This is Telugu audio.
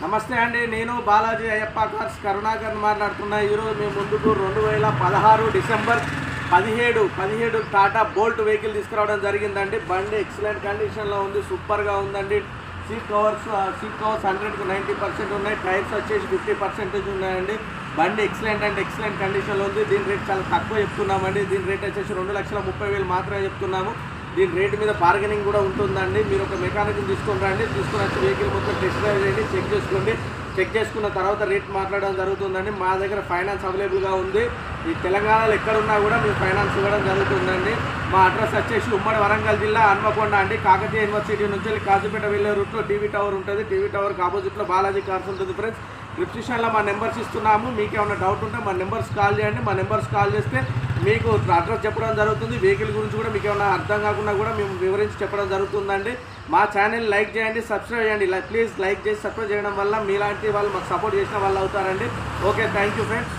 నమస్తే అండి, నేను బాలాజీ అయ్యప్ప కార్స్ కరుణాకర్ మాట్లాడుతున్నా. ఈరోజు మేము ముందుకు 2016 డిసెంబర్ 17 టాటా బోల్ట్ వెహికల్ తీసుకురావడం జరిగిందండి. బండి ఎక్సలెంట్ కండిషన్లో ఉంది, సూపర్గా ఉందండి. సీట్ కవర్స్ 100కు 90% ఉన్నాయి. టైర్స్ వచ్చేసి 50% ఉన్నాయండి. బండి ఎక్సలెంట్ అంటే ఎక్సలెంట్ కండిషన్లో ఉంది. దీని రేట్ చాలా తక్కువ చెప్తున్నామండి. దీని రేట్ వచ్చేసి 2,30,000 మాత్రమే చెప్తున్నాము. దీని రేటు మీద బార్గెనింగ్ కూడా ఉంటుందండి. మీరు ఒక మెకానిక్ని తీసుకొని రండి, తీసుకుని వచ్చి వెహికల్ మొత్తం టెస్ట్ డ్రైవ్ చేయండి, చెక్ చేసుకోండి. చెక్ చేసుకున్న తర్వాత రేట్ మాట్లాడడం జరుగుతుందండి. మా దగ్గర ఫైనాన్స్ అవైలబుల్గా ఉంది. ఈ తెలంగాణలో ఎక్కడున్నా కూడా మేము ఫైనాన్స్ ఇవ్వడం జరుగుతుందండి. మా అడ్రస్ వచ్చేసి ఉమ్మడి వరంగల్ జిల్లా హన్మకొండ అండి. కాకతీయ యూనివర్సిటీ నుంచి వెళ్ళి కాజుపేట వెళ్ళే రూట్లో టీవీ టవర్ ఉంటుంది. టీవీ టవర్కి ఆపోజిట్లో బాలాజీ కార్స్ ఉంటుంది ఫ్రెండ్స్. డిస్క్రిప్షన్లో మా నెంబర్స్ ఇస్తున్నాము. మీకు ఏమైనా డౌట్ ఉంటే మా నెంబర్స్ కాల్ చేయండి. మా నెంబర్స్ కాల్ చేస్తే మీకు అడ్రస్ చెప్పడం జరుగుతుంది. వెహికల్ గురించి కూడా మీకు ఏమైనా అర్థం కాకుండా కూడా మేము వివరించి చెప్పడం జరుగుతుందండి. మా ఛానల్ లైక్ చేయండి, సబ్స్క్రైబ్ చేయండి. ప్లీజ్ లైక్ చేసి సబ్స్క్రైబ్ చేయడం వల్ల మీలాంటి వాళ్ళు మాకు సపోర్ట్ చేసిన వాళ్ళు అవుతారండి. Okay, thank you friends.